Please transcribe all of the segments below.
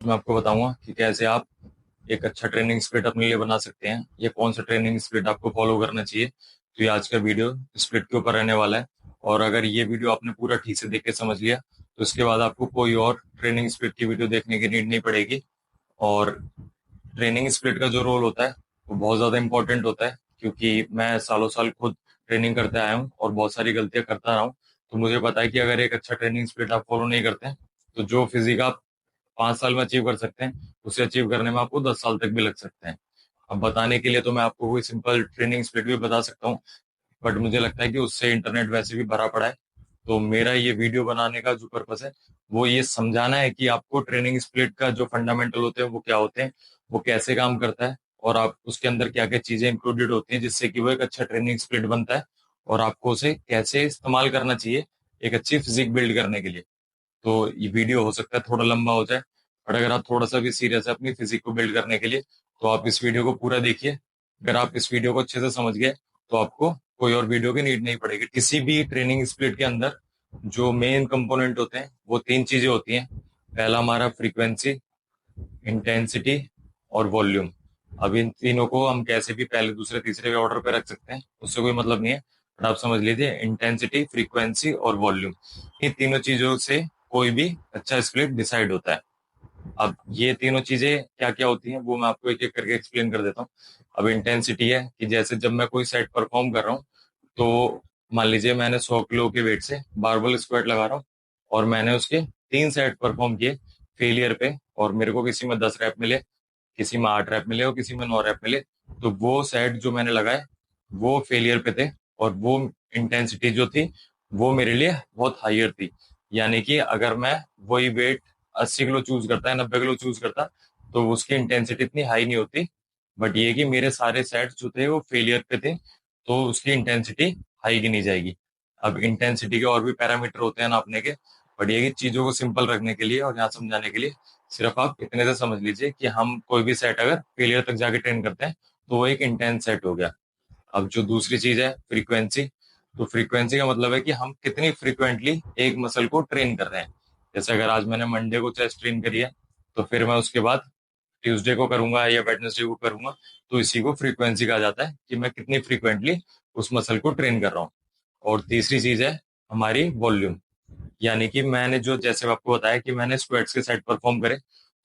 मैं आपको बताऊंगा कि कैसे आप एक अच्छा ट्रेनिंग स्प्लिट अपने लिए बना सकते हैं, या कौन सा ट्रेनिंग स्प्लिट आपको फॉलो करना चाहिए। तो ये आज का वीडियो स्प्लिट के ऊपर रहने वाला है। और अगर ये वीडियो आपने पूरा ठीक से देख के समझ लिया तो इसके बाद आपको कोई और ट्रेनिंग स्प्लिट की वीडियो देखने की नीड नहीं पड़ेगी। और ट्रेनिंग स्प्लिट का जो रोल होता है वो बहुत ज़्यादा इंपॉर्टेंट होता है, क्योंकि मैं सालों साल खुद ट्रेनिंग करते आया हूँ और बहुत सारी गलतियां करता रहा हूँ। तो मुझे पता है कि अगर एक अच्छा ट्रेनिंग स्प्लिट आप फॉलो नहीं करते हैं तो जो फिजिक आप 5 साल में अचीव कर सकते हैं उसे अचीव करने में आपको 10 साल तक भी लग सकते हैं। अब बताने के लिए तो मैं आपको कोई सिंपल ट्रेनिंग स्प्लिट भी बता सकता हूँ, बट मुझे लगता है कि उससे इंटरनेट वैसे भी भरा पड़ा है। तो मेरा ये वीडियो बनाने का जो पर्पस है वो ये समझाना है कि आपको ट्रेनिंग स्प्लिट का जो फंडामेंटल होते हैं वो क्या होते हैं, वो कैसे काम करता है, और आप उसके अंदर क्या क्या चीजें इंक्लूडेड होती हैं जिससे कि वो एक अच्छा ट्रेनिंग स्प्लिट बनता है, और आपको उसे कैसे इस्तेमाल करना चाहिए एक अच्छी फिजिक बिल्ड करने के लिए। तो ये वीडियो हो सकता है थोड़ा लंबा हो जाए, बट अगर आप थोड़ा सा भी सीरियस है अपनी फिजिक को बिल्ड करने के लिए तो आप इस वीडियो को पूरा देखिए। अगर आप इस वीडियो को अच्छे से समझ गए तो आपको कोई और वीडियो की नीड नहीं पड़ेगी। किसी भी ट्रेनिंग स्प्लिट के अंदर जो मेन कंपोनेंट होते हैं वो तीन चीजें होती हैं। पहला हमारा फ्रीक्वेंसी, इंटेंसिटी और वॉल्यूम। अब इन तीनों को हम कैसे भी पहले दूसरे तीसरे ऑर्डर पे रख सकते हैं, उससे कोई मतलब नहीं है, बट आप समझ लीजिए इंटेंसिटी, फ्रीक्वेंसी और वॉल्यूम, इन तीनों चीजों से कोई भी अच्छा स्प्लिट डिसाइड होता है। अब ये तीनों चीजें क्या क्या होती हैं वो मैं आपको एक एक करके एक्सप्लेन कर देता हूँ। अब इंटेंसिटी है कि जैसे जब मैं कोई सेट परफॉर्म कर रहा हूँ तो मान लीजिए मैंने 100 किलो के वेट से बारबल स्क्वाट लगा रहा हूँ और मैंने उसके 3 सेट परफॉर्म किए फेलियर पे, और मेरे को किसी में 10 रैप मिले, किसी में 8 रैप मिले और किसी में 9 रैप मिले। तो वो सेट जो मैंने लगाए वो फेलियर पे थे, और वो इंटेंसिटी जो थी वो मेरे लिए बहुत हायर थी। यानी कि अगर मैं वही वेट 80 किलो चूज करता है, 90 किलो चूज करता, तो उसकी इंटेंसिटी इतनी हाई नहीं होती। बट ये कि मेरे सारे सेट्स जो थे वो फेलियर पे थे, तो उसकी इंटेंसिटी हाई गिनी जाएगी। अब इंटेंसिटी के और भी पैरामीटर होते हैं नापने के, बट ये कि चीजों को सिंपल रखने के लिए और यहाँ समझाने के लिए सिर्फ आप इतने से समझ लीजिए कि हम कोई भी सेट अगर फेलियर तक जाके ट्रेन करते हैं तो वो एक इंटेंस सेट हो गया। अब जो दूसरी चीज है फ्रीक्वेंसी, तो फ्रीक्वेंसी का मतलब है कि हम कितनी फ्रीक्वेंटली एक मसल को ट्रेन कर रहे हैं। जैसे अगर आज मैंने मंडे को चेस्ट ट्रेन करी है तो फिर मैं उसके बाद ट्यूसडे को करूंगा या वेडनेसडे को करूंगा, तो इसी को फ्रीक्वेंसी कहा जाता है कि मैं कितनी फ्रीक्वेंटली उस मसल को ट्रेन कर रहा हूँ। और तीसरी चीज है हमारी वॉल्यूम, यानी कि मैंने जो जैसे आपको बताया कि मैंने स्क्वाट्स के सेट परफॉर्म करे,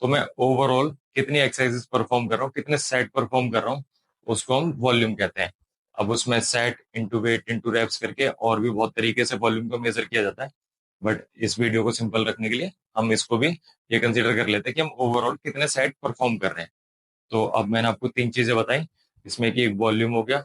तो मैं ओवरऑल कितनी एक्सरसाइजेस परफॉर्म कर रहा हूँ, कितने सेट परफॉर्म कर रहा हूँ, उसको हम वॉल्यूम कहते हैं। अब उसमें set into weight into reps करके और भी बहुत तरीके से वॉल्यूम को मेजर किया जाता है, बट इस वीडियो को सिंपल रखने के लिए हम इसको भी ये कंसिडर कर लेते हैं कि हम ओवरऑल कितने सेट परफॉर्म कर रहे हैं। तो अब मैंने आपको तीन चीजें बताई, इसमें कि एक वॉल्यूम हो गया,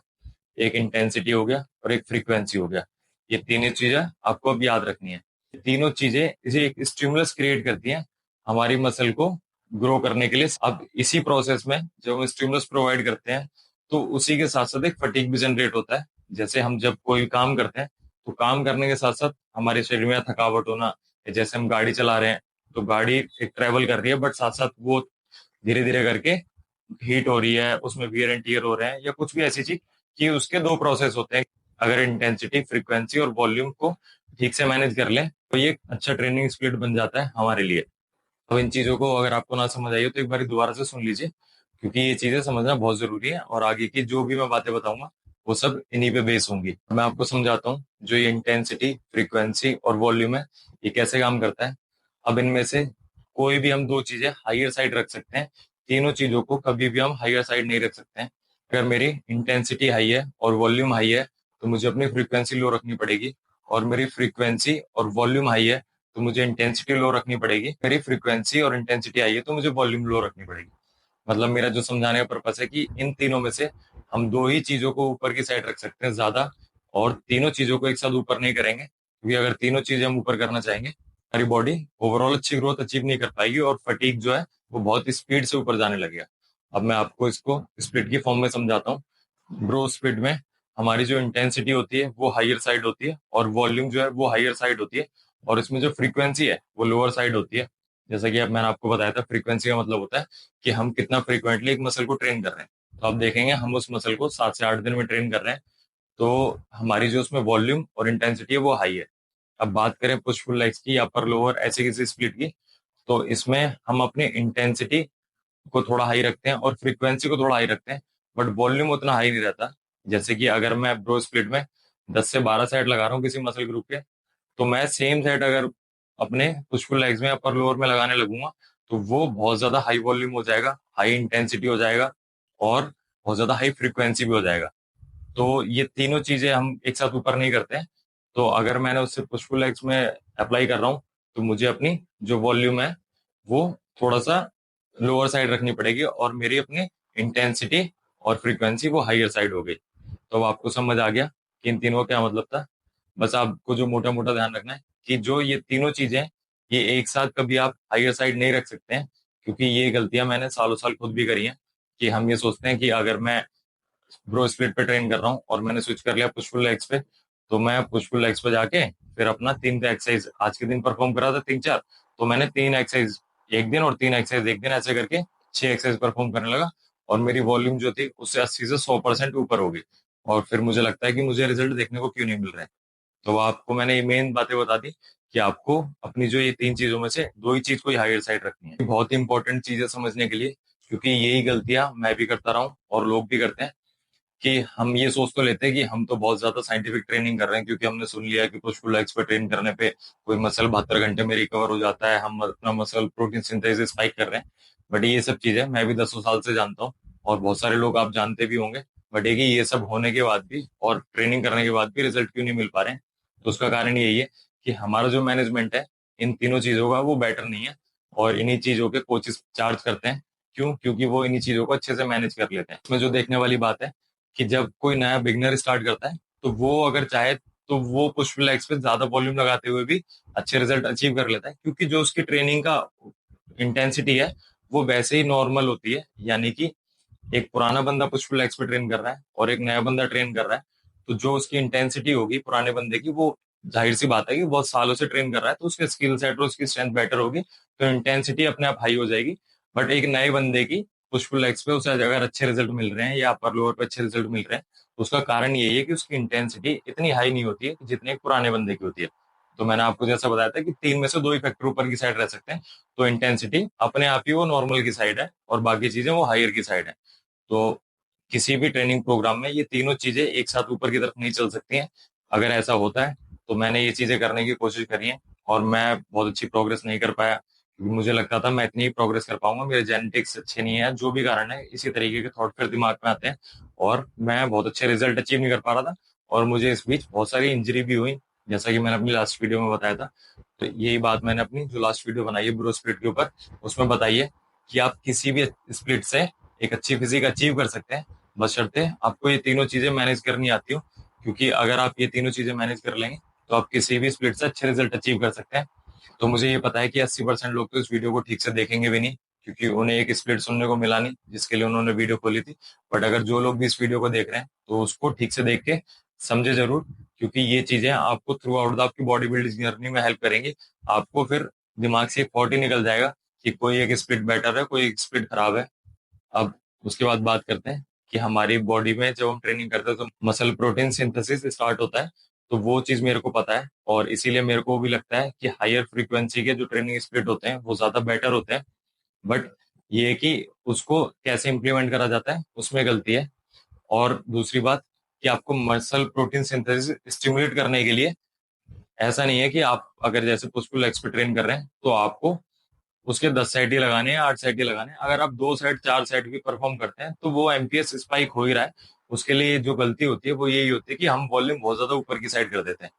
एक इंटेंसिटी हो गया और एक फ्रीक्वेंसी हो गया। ये तीनों चीजें आपको अब याद रखनी है। ये तीनों चीजें इसे एक स्टिमुलस क्रिएट करती हैं हमारी मसल को ग्रो करने के लिए। अब इसी प्रोसेस में जब हम स्टिमुलस प्रोवाइड करते हैं तो उसी के साथ साथ एक फटीग भी जनरेट होता है। जैसे हम जब कोई काम करते हैं तो काम करने के साथ साथ हमारे शरीर में थकावट होना, या जैसे हम गाड़ी चला रहे हैं तो गाड़ी एक ट्रेवल कर रही है बट साथ साथ वो धीरे धीरे करके हीट हो रही है, उसमें वियर एंड टीयर हो रहे हैं, या कुछ भी ऐसी चीज कि उसके दो प्रोसेस होते हैं। अगर इंटेंसिटी, फ्रीक्वेंसी और वॉल्यूम को ठीक से मैनेज कर लें तो ये एक अच्छा ट्रेनिंग स्प्लिट बन जाता है हमारे लिए। तो इन चीजों को अगर आपको ना समझ आई हो तो एक बार दोबारा से सुन लीजिए, क्योंकि ये चीजें समझना बहुत जरूरी है, और आगे की जो भी मैं बातें बताऊंगा वो सब इन्हीं पे बेस होंगी। मैं आपको समझाता हूँ जो ये इंटेंसिटी, फ्रीक्वेंसी और वॉल्यूम है ये कैसे काम करता है। अब इनमें से कोई भी हम दो चीजें हायर साइड रख सकते हैं, तीनों चीजों को कभी भी हम हायर साइड नहीं रख सकते हैं। अगर मेरी इंटेंसिटी हाई है और वॉल्यूम हाई है तो मुझे अपनी फ्रीक्वेंसी लो रखनी पड़ेगी, और मेरी फ्रीक्वेंसी और वॉल्यूम हाई है तो मुझे इंटेंसिटी लो रखनी पड़ेगी। मेरी फ्रीक्वेंसी और इंटेंसिटी आई है तो मुझे वॉल्यूम लो रखनी पड़ेगी। मतलब मेरा जो समझाने का पर्पस है कि इन तीनों में से हम दो ही चीजों को ऊपर की साइड रख सकते हैं ज्यादा, और तीनों चीजों को एक साथ ऊपर नहीं करेंगे, क्योंकि अगर तीनों चीजें हम ऊपर करना चाहेंगे हमारी बॉडी ओवरऑल अच्छी ग्रोथ अचीव नहीं कर पाएगी, और फटीग जो है वो बहुत स्पीड से ऊपर जाने लगेगा। अब मैं आपको इसको स्प्लिट की फॉर्म में समझाता हूँ। ग्रोथ स्प्लिट में हमारी जो इंटेंसिटी होती है वो हायर साइड होती है, और वॉल्यूम जो है वो हायर साइड होती है, और इसमें जो फ्रीक्वेंसी है वो लोअर साइड होती है। जैसा कि अब मैंने आपको बताया था, फ्रीक्वेंसी का मतलब होता है कि हम कितना फ्रीक्वेंटली एक मसल को ट्रेन कर रहे हैं। तो आप देखेंगे हम उस मसल को 7 से 8 दिन में ट्रेन कर रहे हैं, तो हमारी जो उसमें वॉल्यूम और इंटेंसिटी है वो हाई है। अब बात करें पुश पुल लेग्स की, अपर लोअर ऐसे किसी स्प्लिट की, तो इसमें हम अपनी इंटेंसिटी को थोड़ा हाई रखते हैं और फ्रीक्वेंसी को थोड़ा हाई रखते हैं, बट वॉल्यूम उतना हाई नहीं रहता। जैसे कि अगर मैं ब्रो स्प्लिट में 10 से 12 सेट लगा रहा हूँ किसी मसल ग्रुप के, तो मैं सेम सेट अगर अपने पुश पुल लेग्स में अपर लोअर में लगाने लगूंगा, तो वो बहुत ज्यादा हाई वॉल्यूम हो जाएगा, हाई इंटेंसिटी हो जाएगा, और बहुत ज्यादा हाई फ्रीक्वेंसी भी हो जाएगा। तो ये तीनों चीजें हम एक साथ ऊपर नहीं करते हैं। तो अगर मैंने उससे पुश पुल लेग्स में अप्लाई कर रहा हूँ, तो मुझे अपनी जो वॉल्यूम है वो थोड़ा सा लोअर साइड रखनी पड़ेगी, और मेरी अपनी इंटेंसिटी और फ्रीक्वेंसी वो हायर साइड हो गई। तो अब आपको समझ आ गया कि इन तीनों का क्या मतलब था। बस आपको जो मोटा मोटा ध्यान रखना है कि जो ये तीनों चीजें हैं, ये एक साथ कभी आप हायर साइड नहीं रख सकते हैं, क्योंकि ये गलतियां मैंने सालों साल खुद भी करी हैं। कि हम ये सोचते हैं कि अगर मैं ब्रो स्प्लिट पे ट्रेन कर रहा हूँ और मैंने स्विच कर लिया पुश पुल लेग्स पे, तो मैं पुश पुल लेग्स पे जाके फिर अपना 3 एक्सरसाइज आज के दिन परफॉर्म करा था, 3 4। तो मैंने 3 एक्सरसाइज एक दिन और 3 एक्सरसाइज एक दिन, ऐसे करके 6 एक्सरसाइज परफॉर्म करने लगा, और मेरी वॉल्यूम जो थी उससे 80 से 100% ऊपर हो गई। और फिर मुझे लगता है कि मुझे रिजल्ट देखने को क्यों नहीं मिल रहा है। तो आपको मैंने ये मेन बातें बता दी कि आपको अपनी जो ये तीन चीजों में से दो ही चीज को हायर साइड रखनी है। बहुत ही इंपॉर्टेंट चीज है समझने के लिए, क्योंकि यही गलतियां मैं भी करता रहा हूँ और लोग भी करते हैं। कि हम ये सोच तो लेते हैं कि हम तो बहुत ज्यादा साइंटिफिक ट्रेनिंग कर रहे हैं, क्योंकि हमने सुन लिया कि पुश पुल लेग्स पे ट्रेन करने पे कोई मसल 72 घंटे में रिकवर हो जाता है, हम अपना मसल प्रोटीन सिंथेसिस स्पाइक कर रहे हैं। बट ये सब चीजें मैं भी 10 साल से जानता हूँ, और बहुत सारे लोग आप जानते भी होंगे। बट ये सब होने के बाद भी और ट्रेनिंग करने के बाद भी रिजल्ट क्यों नहीं मिल पा रहे हैं। तो उसका कारण यही है कि हमारा जो मैनेजमेंट है इन तीनों चीजों का वो बेटर नहीं है, और इन्हीं चीजों के कोचेस चार्ज करते हैं। क्यों? क्योंकि वो इन्हीं चीजों को अच्छे से मैनेज कर लेते हैं। इसमें जो देखने वाली बात है कि जब कोई नया बिगनर स्टार्ट करता है, तो वो अगर चाहे तो वो पुश पुल लेग्स पे ज्यादा वॉल्यूम लगाते हुए भी अच्छे रिजल्ट अचीव कर लेता है, क्योंकि जो उसकी ट्रेनिंग का इंटेंसिटी है वो वैसे ही नॉर्मल होती है। यानी कि एक पुराना बंदा पुश पुल लेग्स पे ट्रेन कर रहा है और एक नया बंदा ट्रेन कर रहा है, तो जो उसकी इंटेंसिटी होगी पुराने बंदे की, वो जाहिर सी बात है कि बहुत सालों से ट्रेन कर रहा है, तो उसके स्किल सेट और उसकी स्ट्रेंथ बेटर होगी, तो इंटेंसिटी अपने आप हाई हो जाएगी। बट एक नए बंदे की पुश पुल लेग्स पे उसे अगर अच्छे रिजल्ट मिल रहे हैं या अपर लोअर पे अच्छे रिजल्ट मिल रहे हैं, तो उसका कारण यही है कि उसकी इंटेंसिटी इतनी हाई नहीं होती है जितनी एक पुराने बंदे की होती है। तो मैंने आपको जैसा बताया था कि तीन में से दो ही फैक्टर ऊपर की साइड रह सकते हैं। तो इंटेंसिटी अपने आप ही वो नॉर्मल की साइड है, और बाकी चीजें वो हायर की साइड है। तो किसी भी ट्रेनिंग प्रोग्राम में ये तीनों चीजें एक साथ ऊपर की तरफ नहीं चल सकती हैं। अगर ऐसा होता है तो मैंने ये चीजें करने की कोशिश करी है, और मैं बहुत अच्छी प्रोग्रेस नहीं कर पाया, क्योंकि मुझे लगता था मैं इतनी ही प्रोग्रेस कर पाऊंगा, मेरे जेनेटिक्स अच्छे नहीं है, जो भी कारण है इसी तरीके के थॉट फिर दिमाग में आते हैं, और मैं बहुत अच्छे रिजल्ट अचीव नहीं कर पा रहा था। और मुझे इस बीच बहुत सारी इंजरी भी हुई, जैसा कि मैंने अपनी लास्ट वीडियो में बताया था। तो यही बात मैंने अपनी जो लास्ट वीडियो बनाई है ब्रो स्प्लिट के ऊपर, उसमें बताई है कि आप किसी भी स्प्लिट से एक अच्छी फिजिक अचीव कर सकते हैं, बशर्ते आपको ये तीनों चीजें मैनेज करनी आती हो। क्योंकि अगर आप ये तीनों चीजें मैनेज कर लेंगे, तो आप किसी भी स्प्लिट से अच्छे रिजल्ट अचीव कर सकते हैं। तो मुझे ये पता है कि 80% लोग तो इस वीडियो को ठीक से देखेंगे भी नहीं, क्योंकि उन्हें एक स्प्लिट सुनने को मिला नहीं जिसके लिए उन्होंने वीडियो खोली थी। बट अगर जो लोग भी इस वीडियो को देख रहे हैं, तो उसको ठीक से देख के समझे जरूर, क्योंकि ये चीजें आपको थ्रू आउट द आपकी बॉडी बिल्डिंग जर्नी में हेल्प करेंगी। आपको फिर दिमाग से एक थॉट ही निकल जाएगा कि कोई एक स्प्लिट बेटर है, कोई एक स्प्लिट खराब है। अब उसके बाद बात करते हैं कि हमारी बॉडी में जब हम ट्रेनिंग करते हैं तो मसल प्रोटीन सिंथेसिस स्टार्ट होता है। तो वो चीज मेरे को पता है, और इसीलिए मेरे को भी लगता है कि हायर फ्रीक्वेंसी के जो ट्रेनिंग स्प्लिट होते हैं वो ज्यादा बेटर होते हैं। बट ये है कि उसको कैसे इम्प्लीमेंट करा जाता है उसमें गलती है। और दूसरी बात कि आपको मसल प्रोटीन सिंथेसिस स्टिमुलेट करने के लिए ऐसा नहीं है कि आप अगर जैसे पुश पुल लेग्स पे ट्रेन कर रहे हैं तो आपको उसके 10 सेट ही लगाने हैं, 8 सेट ही लगाने हैं। अगर आप 2 सेट 4 सेट भी परफॉर्म करते हैं तो वो एमपीएस स्पाइक हो ही रहा है। उसके लिए जो गलती होती है वो यही होती है कि हम वॉल्यूम बहुत ज्यादा ऊपर की साइड कर देते हैं।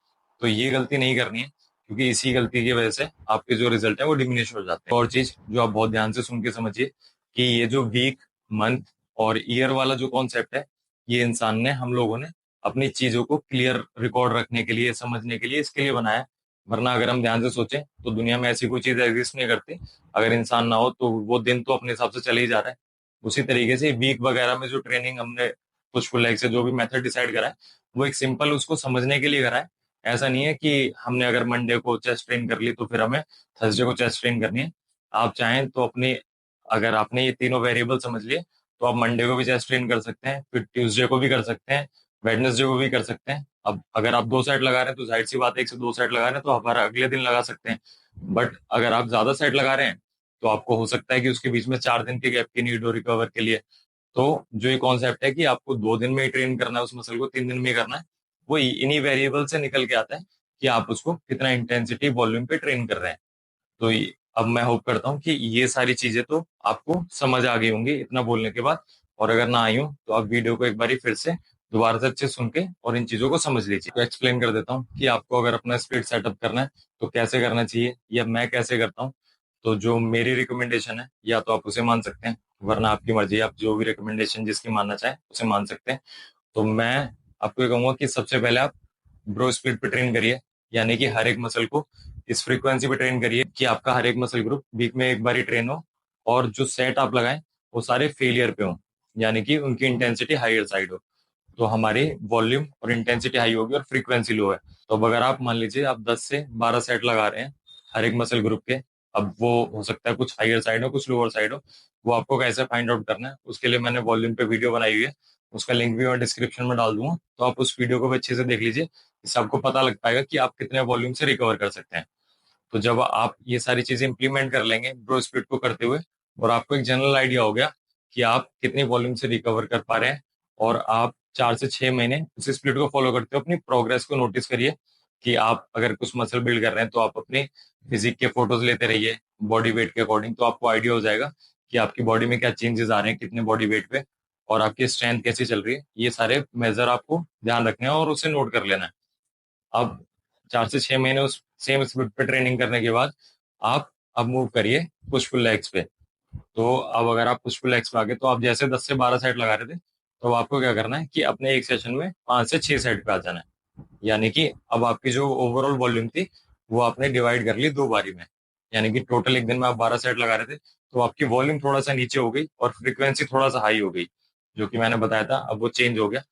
तो ये गलती नहीं करनी है, क्योंकि इसी गलती की वजह से आपके जो रिजल्ट है वो डिमिनिश हो जाते हैं। और चीज जो आप बहुत ध्यान से सुन के समझिए कि ये जो वीक, मंथ और ईयर वाला जो कॉन्सेप्ट है, ये इंसान ने, हम लोगों ने अपनी चीजों को क्लियर रिकॉर्ड रखने के लिए, समझने के लिए, इसके लिए बनाया है। वरना अगर हम ध्यान से सोचें तो दुनिया में ऐसी कोई चीज एग्जिस्ट नहीं करती। अगर इंसान ना हो तो वो दिन तो अपने हिसाब से चले ही जा रहा है। उसी तरीके से वीक वगैरह में जो ट्रेनिंग हमने पुश पुल लेग से जो भी मेथड डिसाइड करा है, वो एक सिंपल उसको समझने के लिए करा है। ऐसा नहीं है कि हमने अगर मंडे को चेस्ट ट्रेन कर ली तो फिर हमें थर्सडे को चेस्ट ट्रेन करनी है। आप चाहें तो अपनी, अगर आपने ये तीनों वेरिएबल समझ लिए, तो आप मंडे को भी चेस्ट ट्रेन कर सकते हैं, फिर ट्यूसडे को भी कर सकते हैं, वेडनेसडे को भी कर सकते हैं। अब अगर आप 2 सेट लगा रहे हैं तो जाहिर सी बात है, 1 से 2 सेट लगा रहे हैं तो आप हर अगले दिन लगा सकते हैं। बट अगर आप ज्यादा सेट लगा रहे हैं तो आपको हो सकता है कि उसके बीच में 4 दिन के गैप की नीड हो रिकवर के लिए। तो जो ये कॉन्सेप्ट है कि आपको 2 दिन में ही ट्रेन करना है उस मसल को, 3 दिन में ही करना है, वो इन्हीं वेरिएबल से निकल के आता है कि आप उसको कितना इंटेंसिटी वॉल्यूम पे ट्रेन कर रहे हैं। तो अब मैं होप करता हूँ कि ये सारी चीजें तो आपको समझ आ गई होंगी इतना बोलने के बाद। और अगर ना आई हो तो आप वीडियो को एक बारी फिर से दोबारा से अच्छे सुन के और इन चीजों को समझ लीजिए। तो एक्सप्लेन कर देता हूँ कि आपको अगर अपना स्प्लिट सेटअप करना है तो कैसे करना चाहिए या मैं कैसे करता हूँ। तो जो मेरी रिकमेंडेशन है या तो आप उसे मान सकते हैं, वरना आपकी मर्जी है, आप जो भी रिकमेंडेशन जिसकी मानना चाहें उसे मान सकते हैं। तो मैं आपको ये कहूंगा कि सबसे पहले आप ब्रो स्प्लिट पे ट्रेन करिए, यानी कि हर एक मसल को इस फ्रीक्वेंसी पे ट्रेन करिए कि आपका हर एक मसल ग्रुप वीक में एक बार ही ट्रेन हो, और जो सेट आप लगाएं वो सारे फेलियर पे हो, यानी कि उनकी इंटेंसिटी हायर साइड हो। तो हमारी वॉल्यूम और इंटेंसिटी हाई होगी और फ्रीक्वेंसी लो है। तो अब अगर आप मान लीजिए आप 10 से 12 सेट लगा रहे हैं हर एक मसल ग्रुप के, अब वो हो सकता है कुछ हायर साइड हो कुछ लोअर साइड हो, वो आपको कैसे फाइंड आउट करना है उसके लिए मैंने वॉल्यूम पे वीडियो बनाई हुई है, उसका लिंक भी मैं डिस्क्रिप्शन में डाल दूंगा, तो आप उस वीडियो को भी अच्छे से देख लीजिए। इससे आपको पता लग पाएगा कि आप कितने वॉल्यूम से रिकवर कर सकते हैं। तो जब आप ये सारी चीजें इंप्लीमेंट कर लेंगे ब्रो स्प्लिट को करते हुए, और आपको एक जनरल आइडिया हो गया कि आप कितनी वॉल्यूम से रिकवर कर पा रहे हैं, और आप 4 से 6 महीने उस स्प्लिट को फॉलो करते हो, अपनी प्रोग्रेस को नोटिस करिए कि आप अगर कुछ मसल बिल्ड कर रहे हैं तो आप अपनी फिजिक के फोटोज लेते रहिए बॉडी वेट के अकॉर्डिंग, तो आपको आइडिया हो जाएगा कि आपकी बॉडी में क्या चेंजेस आ रहे हैं कितने बॉडी वेट पे, और आपकी स्ट्रेंथ कैसी चल रही है। ये सारे मेजर आपको ध्यान रखने हैं और उसे नोट कर लेना है। अब 4 से 6 महीने उस सेम स्पीड पे ट्रेनिंग करने के बाद आप अब मूव करिए पुश पुल लेग्स पे। तो अब अगर आप पुश पुल लेग्स पे आ गए तो आप जैसे 10 से 12 सेट लगा रहे थे, तो आपको क्या करना है कि अपने एक सेशन में 5 से 6 सेट पे आ जाना है। यानी कि अब आपकी जो ओवरऑल वॉल्यूम थी वो आपने डिवाइड कर ली 2 बारी में, यानी कि टोटल एक दिन में आप 12 सेट लगा रहे थे तो आपकी वॉल्यूम थोड़ा सा नीचे हो गई और फ्रीक्वेंसी थोड़ा सा हाई हो गई, जो कि मैंने बताया था अब वो चेंज हो गया।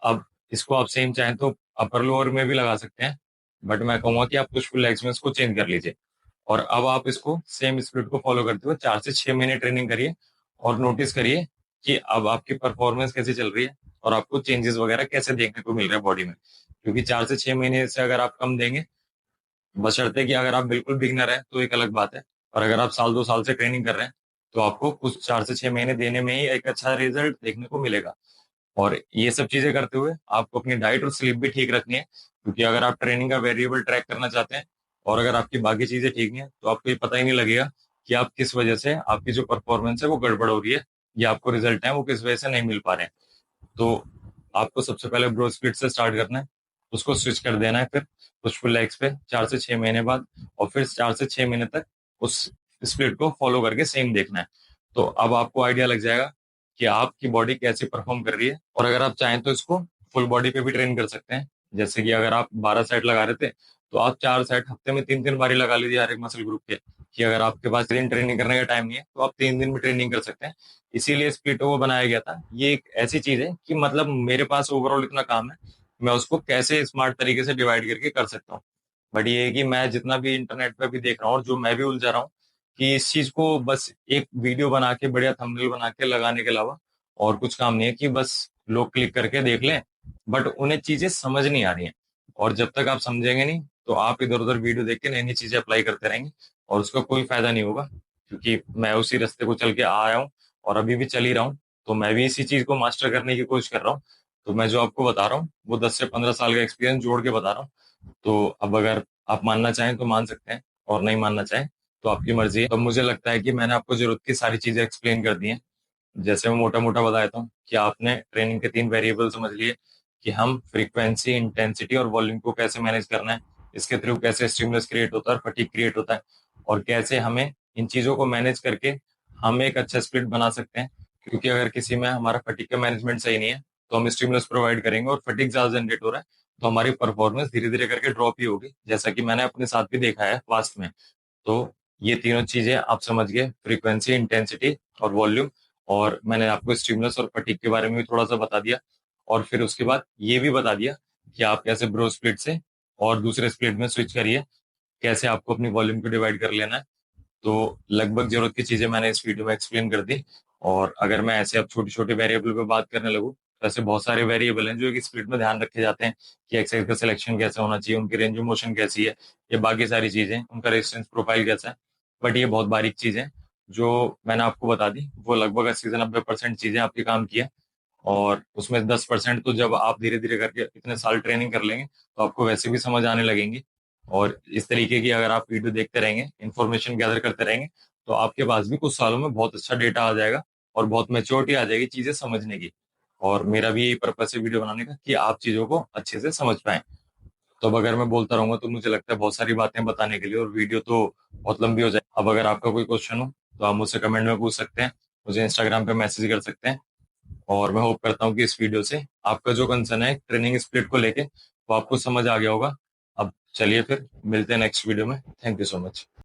अब इसको आप सेम चाहें तो अपर लोअर में भी लगा सकते हैं, बट मैं कहूंगा कि आप पुश पुल लेग्स में इसको चेंज कर लीजिए। और अब आप इसको सेम स्प्लिट को फॉलो करते हुए 4 से 6 महीने ट्रेनिंग करिए और नोटिस करिए कि अब आपकी परफॉर्मेंस कैसी चल रही है और आपको चेंजेस वगैरह कैसे देखने को मिल रहे हैं बॉडी में। क्योंकि 4 से 6 महीने से अगर आप कम देंगे, बशर्ते कि अगर आप बिल्कुल बिगनर है तो एक अलग बात है, और अगर आप साल 2 साल से ट्रेनिंग कर रहे हैं तो आपको कुछ 4 से 6 महीने देने में ही एक अच्छा रिजल्ट देखने को मिलेगा। और ये सब चीजें करते हुए आपको अपनी डाइट और स्लीप भी ठीक रखनी है, क्योंकि अगर आप ट्रेनिंग का वेरिएबल ट्रैक करना चाहते हैं और अगर आपकी बाकी चीजें ठीक नहीं है तो आपको ये पता ही नहीं लगेगा कि आप किस वजह से आपकी जो परफॉर्मेंस है वो गड़बड़ हो रही है, या आपको रिजल्ट है वो किस वजह से नहीं मिल पा रहे हैं। तो आपको सबसे पहले ब्रो स्प्लिट से स्टार्ट करना है, उसको स्विच कर देना है फिर पुश पुल लेग्स पे 4 से 6 महीने बाद, और फिर 4 से 6 महीने तक उस स्प्लिट को फॉलो करके सेम देखना है। तो अब आपको आइडिया लग जाएगा कि आपकी बॉडी कैसे परफॉर्म कर रही है। और अगर आप चाहें तो इसको फुल बॉडी पे भी ट्रेन कर सकते हैं, जैसे कि अगर आप 12 सेट लगा रहे थे तो आप 4 सेट हफ्ते में 3 3 बारी लगा लीजिए हर एक मसल ग्रुप के, कि अगर आपके पास 3 ट्रेनिंग करने का टाइम नहीं है तो आप 3 दिन में ट्रेनिंग कर सकते हैं। इसीलिए स्प्लिट वो बनाया गया था। ये एक ऐसी चीज है कि मतलब मेरे पास ओवरऑल इतना काम है, मैं उसको कैसे स्मार्ट तरीके से डिवाइड करके कर सकता हूँ। बट ये है कि मैं जितना भी इंटरनेट पे भी देख रहा हूँ और जो मैं भी उलझा रहा हूँ कि इस चीज को बस एक वीडियो बना के बढ़िया थंबनेल बना के लगाने के अलावा और कुछ काम नहीं है, कि बस लोग क्लिक करके देख लें बट उन्हें चीजें समझ नहीं आ रही हैं। और जब तक आप समझेंगे नहीं तो आप इधर उधर वीडियो देख के नई नई चीजें अप्लाई करते रहेंगे और उसका कोई फायदा नहीं होगा। क्योंकि मैं उसी रास्ते को चल के आया हूँ और अभी भी चल ही रहा हूँ, तो मैं भी इसी चीज को मास्टर करने की कोशिश कर रहा हूँ। तो मैं जो आपको बता रहा हूँ वो 10 से 15 साल का एक्सपीरियंस जोड़ के बता रहा हूँ। तो अब अगर आप मानना चाहें तो मान सकते हैं, और नहीं मानना चाहें तो आपकी मर्जी है। तो मुझे लगता है कि मैंने आपको जरूरत की सारी चीजें एक्सप्लेन कर दी हैं। जैसे मैं मोटा मोटा बताया था कि आपने ट्रेनिंग के 3 वेरिएबल समझ लिए कि हम फ्रीक्वेंसी इंटेंसिटी और वॉल्यूम को कैसे मैनेज करना है, इसके थ्रू कैसे स्टिमुलस क्रिएट होता है और फटीग क्रिएट होता है, और कैसे हमें इन चीजों को मैनेज करके हम एक अच्छा स्प्लिट बना सकते हैं। क्योंकि अगर किसी में हमारा फटीग का मैनेजमेंट सही नहीं है तो हम स्टिमुलस प्रोवाइड करेंगे और फटीग ज्यादा जनरेट हो रहा है तो हमारी परफॉर्मेंस धीरे धीरे करके ड्रॉप ही होगी, जैसा कि मैंने अपने साथ भी देखा है पास्ट में। तो ये तीनों चीजें आप समझ गए, फ्रीक्वेंसी इंटेंसिटी और वॉल्यूम, और मैंने आपको स्टिमुलस और फटीग के बारे में भी थोड़ा सा बता दिया। और फिर उसके बाद ये भी बता दिया कि आप कैसे ब्रो स्प्लिट से और दूसरे स्प्लिट में स्विच करिए, कैसे आपको अपनी वॉल्यूम को डिवाइड कर लेना है। तो लगभग जरूरत की चीजें मैंने इस वीडियो में एक्सप्लेन कर दी। और अगर मैं ऐसे अब छोटे छोटे वेरिएबल पे बात करने लगूँ तो ऐसे बहुत सारे वेरिएबल हैं जो एक स्प्लिट में ध्यान रखे जाते हैं कि एक्सरसाइज का सिलेक्शन कैसा होना चाहिए, उनकी रेंज ऑफ मोशन कैसी है, ये बाकी सारी चीजें, उनका रेजिस्टेंस प्रोफाइल कैसा है। बट ये बहुत बारीक चीजें जो मैंने आपको बता दी, वो लगभग 80 से 90% चीजें आपके काम की है। और उसमें 10% तो जब आप धीरे धीरे करके इतने साल ट्रेनिंग कर लेंगे तो आपको वैसे भी समझ आने लगेंगी। और इस तरीके की अगर आप वीडियो देखते रहेंगे, इंफॉर्मेशन गैदर करते रहेंगे, तो आपके पास भी कुछ सालों में बहुत अच्छा डेटा आ जाएगा और बहुत मेच्योरिटी आ जाएगी चीजें समझने की। और मेरा भी यही पर्पस है वीडियो बनाने का कि आप चीजों को अच्छे से समझ पाएं। तो अब अगर मैं बोलता रहूंगा तो मुझे लगता है बहुत सारी बातें बताने के लिए और वीडियो तो बहुत लंबी हो जाए। अब अगर आपका कोई क्वेश्चन हो तो आप मुझसे कमेंट में पूछ सकते हैं, मुझे इंस्टाग्राम पे मैसेज कर सकते हैं। और मैं होप करता हूँ कि इस वीडियो से आपका जो कंसर्न है ट्रेनिंग स्प्लिट को लेके वो आपको समझ आ गया होगा। अब चलिए फिर मिलते हैं नेक्स्ट वीडियो में। Thank you so much.